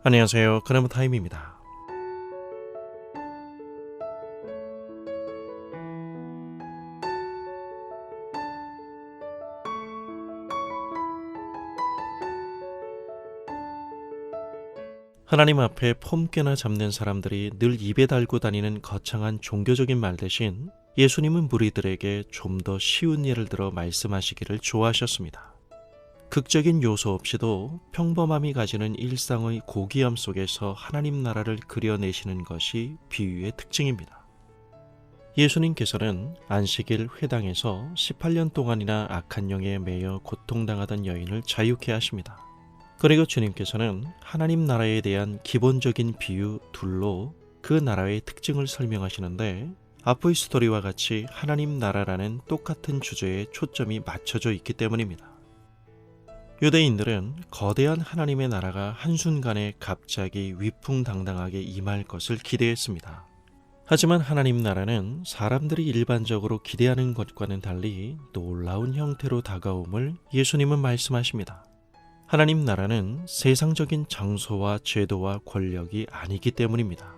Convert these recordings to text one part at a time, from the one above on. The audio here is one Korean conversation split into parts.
안녕하세요. 그나무타임입니다. 하나님 앞에 폼깨나 잡는 사람들이 늘 입에 달고 다니는 거창한 종교적인 말 대신 예수님은 무리들에게 좀 더 쉬운 예를 들어 말씀하시기를 좋아하셨습니다. 극적인 요소 없이도 평범함이 가지는 일상의 고귀함 속에서 하나님 나라를 그려내시는 것이 비유의 특징입니다. 예수님께서는 안식일 회당에서 18년 동안이나 악한 영에 매여 고통당하던 여인을 자유케 하십니다. 그리고 주님께서는 하나님 나라에 대한 기본적인 비유 둘로 그 나라의 특징을 설명하시는데 앞의 스토리와 같이 하나님 나라라는 똑같은 주제에 초점이 맞춰져 있기 때문입니다. 유대인들은 거대한 하나님의 나라가 한순간에 갑자기 위풍당당하게 임할 것을 기대했습니다. 하지만 하나님 나라는 사람들이 일반적으로 기대하는 것과는 달리 놀라운 형태로 다가옴을 예수님은 말씀하십니다. 하나님 나라는 세상적인 장소와 제도와 권력이 아니기 때문입니다.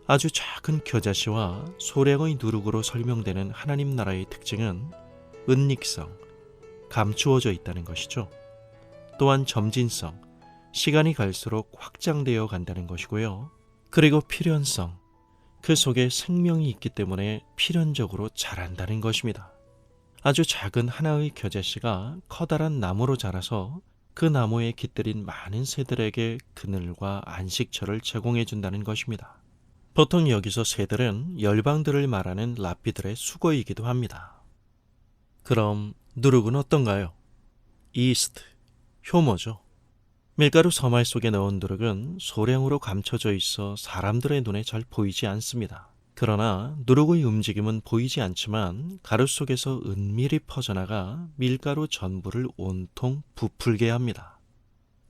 아주 작은 겨자씨와 소량의 누룩으로 설명되는 하나님 나라의 특징은 은닉성, 감추어져 있다는 것이죠. 또한 점진성, 시간이 갈수록 확장되어 간다는 것이고요. 그리고 필연성, 그 속에 생명이 있기 때문에 필연적으로 자란다는 것입니다. 아주 작은 하나의 겨자씨가 커다란 나무로 자라서 그 나무에 깃들인 많은 새들에게 그늘과 안식처를 제공해 준다는 것입니다. 보통 여기서 새들은 열방들을 말하는 랍비들의 수거이기도 합니다. 그럼 누룩은 어떤가요? 이스트, 효모죠. 밀가루 서말 속에 넣은 누룩은 소량으로 감춰져 있어 사람들의 눈에 잘 보이지 않습니다. 그러나 누룩의 움직임은 보이지 않지만 가루 속에서 은밀히 퍼져나가 밀가루 전부를 온통 부풀게 합니다.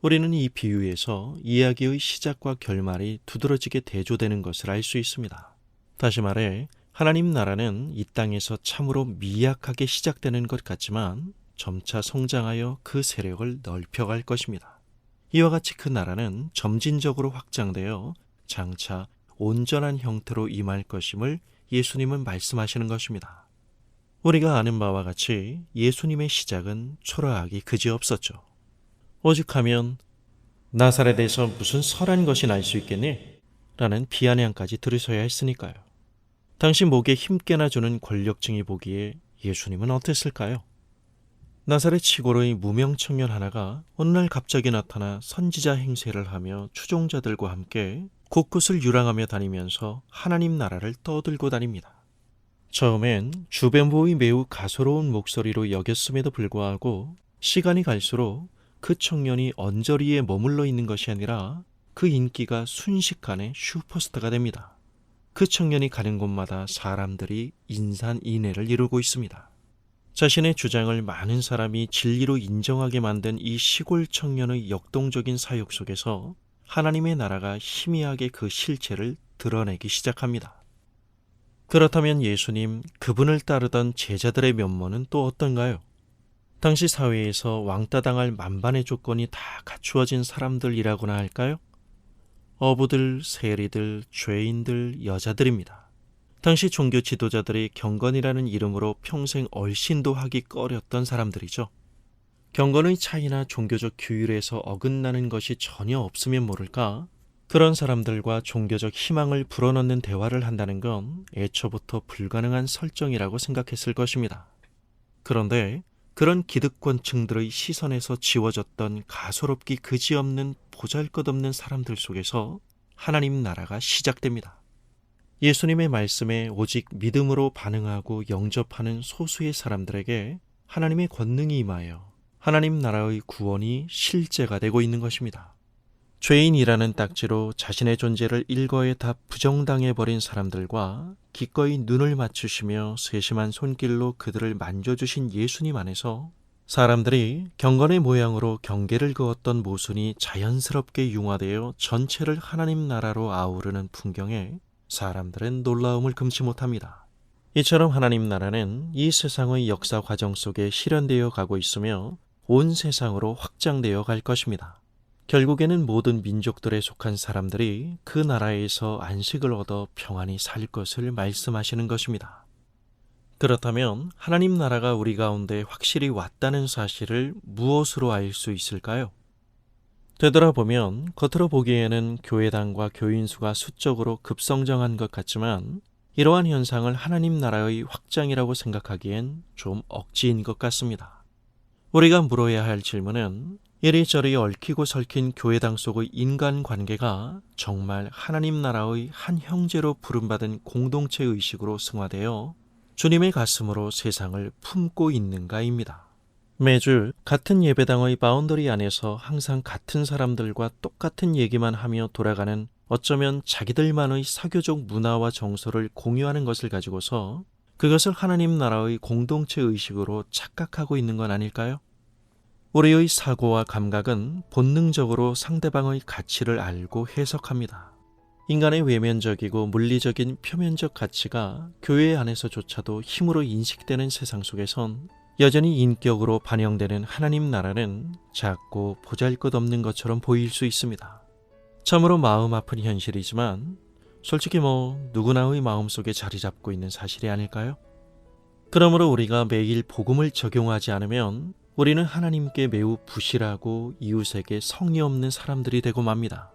우리는 이 비유에서 이야기의 시작과 결말이 두드러지게 대조되는 것을 알 수 있습니다. 다시 말해 하나님 나라는 이 땅에서 참으로 미약하게 시작되는 것 같지만 점차 성장하여 그 세력을 넓혀갈 것입니다. 이와 같이 그 나라는 점진적으로 확장되어 장차 온전한 형태로 임할 것임을 예수님은 말씀하시는 것입니다. 우리가 아는 바와 같이 예수님의 시작은 초라하기 그지없었죠. 오죽하면 나사렛에서 무슨 선한 것이 날 수 있겠니? 라는 비아냥까지 들으셔야 했으니까요. 당시 목에 힘께나 주는 권력층이 보기에 예수님은 어땠을까요? 나사렛 시골의 무명 청년 하나가 어느 날 갑자기 나타나 선지자 행세를 하며 추종자들과 함께 곳곳을 유랑하며 다니면서 하나님 나라를 떠들고 다닙니다. 처음엔 주변부의 매우 가소로운 목소리로 여겼음에도 불구하고 시간이 갈수록 그 청년이 언저리에 머물러 있는 것이 아니라 그 인기가 순식간에 슈퍼스타가 됩니다. 그 청년이 가는 곳마다 사람들이 인산인해를 이루고 있습니다. 자신의 주장을 많은 사람이 진리로 인정하게 만든 이 시골 청년의 역동적인 사역 속에서 하나님의 나라가 희미하게 그 실체를 드러내기 시작합니다. 그렇다면 예수님, 그분을 따르던 제자들의 면모는 또 어떤가요? 당시 사회에서 왕따 당할 만반의 조건이 다 갖추어진 사람들이라고나 할까요? 어부들, 세리들, 죄인들, 여자들입니다. 당시 종교 지도자들이 경건이라는 이름으로 평생 얼씬도 하기 꺼렸던 사람들이죠. 경건의 차이나 종교적 규율에서 어긋나는 것이 전혀 없으면 모를까? 그런 사람들과 종교적 희망을 불어넣는 대화를 한다는 건 애초부터 불가능한 설정이라고 생각했을 것입니다. 그런데 그런 기득권층들의 시선에서 지워졌던 가소롭기 그지없는 보잘것없는 사람들 속에서 하나님 나라가 시작됩니다. 예수님의 말씀에 오직 믿음으로 반응하고 영접하는 소수의 사람들에게 하나님의 권능이 임하여 하나님 나라의 구원이 실제가 되고 있는 것입니다. 죄인이라는 딱지로 자신의 존재를 일거에 다 부정당해버린 사람들과 기꺼이 눈을 맞추시며 세심한 손길로 그들을 만져주신 예수님 안에서 사람들이 경건의 모양으로 경계를 그었던 모순이 자연스럽게 융화되어 전체를 하나님 나라로 아우르는 풍경에 사람들은 놀라움을 금치 못합니다. 이처럼 하나님 나라는 이 세상의 역사 과정 속에 실현되어 가고 있으며 온 세상으로 확장되어 갈 것입니다. 결국에는 모든 민족들에 속한 사람들이 그 나라에서 안식을 얻어 평안히 살 것을 말씀하시는 것입니다. 그렇다면 하나님 나라가 우리 가운데 확실히 왔다는 사실을 무엇으로 알 수 있을까요? 되돌아보면 겉으로 보기에는 교회당과 교인 수가 수적으로 급성장한 것 같지만 이러한 현상을 하나님 나라의 확장이라고 생각하기엔 좀 억지인 것 같습니다. 우리가 물어야 할 질문은 이리저리 얽히고 설킨 교회당 속의 인간관계가 정말 하나님 나라의 한 형제로 부름받은 공동체 의식으로 승화되어 주님의 가슴으로 세상을 품고 있는가입니다. 매주 같은 예배당의 바운더리 안에서 항상 같은 사람들과 똑같은 얘기만 하며 돌아가는 어쩌면 자기들만의 사교적 문화와 정서를 공유하는 것을 가지고서 그것을 하나님 나라의 공동체 의식으로 착각하고 있는 건 아닐까요? 우리의 사고와 감각은 본능적으로 상대방의 가치를 알고 해석합니다. 인간의 외면적이고 물리적인 표면적 가치가 교회 안에서조차도 힘으로 인식되는 세상 속에선 여전히 인격으로 반영되는 하나님 나라는 작고 보잘것없는 것처럼 보일 수 있습니다. 참으로 마음 아픈 현실이지만 솔직히 누구나의 마음속에 자리 잡고 있는 사실이 아닐까요? 그러므로 우리가 매일 복음을 적용하지 않으면 우리는 하나님께 매우 부실하고 이웃에게 성의 없는 사람들이 되고 맙니다.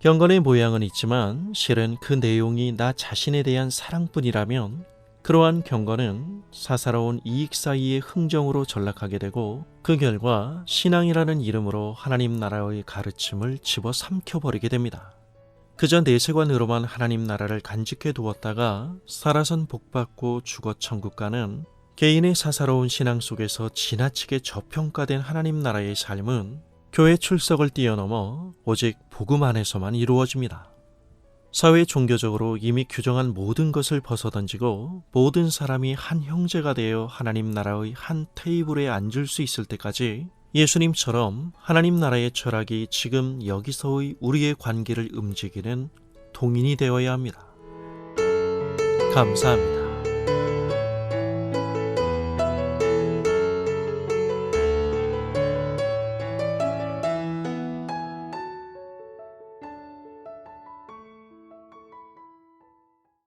경건의 모양은 있지만 실은 그 내용이 나 자신에 대한 사랑뿐이라면 그러한 경건은 사사로운 이익 사이의 흥정으로 전락하게 되고 그 결과 신앙이라는 이름으로 하나님 나라의 가르침을 집어삼켜버리게 됩니다. 그저 내세관으로만 하나님 나라를 간직해 두었다가 살아선 복받고 죽어 천국 가는 개인의 사사로운 신앙 속에서 지나치게 저평가된 하나님 나라의 삶은 교회 출석을 뛰어넘어 오직 복음 안에서만 이루어집니다. 사회 종교적으로 이미 규정한 모든 것을 벗어던지고 모든 사람이 한 형제가 되어 하나님 나라의 한 테이블에 앉을 수 있을 때까지 예수님처럼 하나님 나라의 철학이 지금 여기서의 우리의 관계를 움직이는 동인이 되어야 합니다. 감사합니다.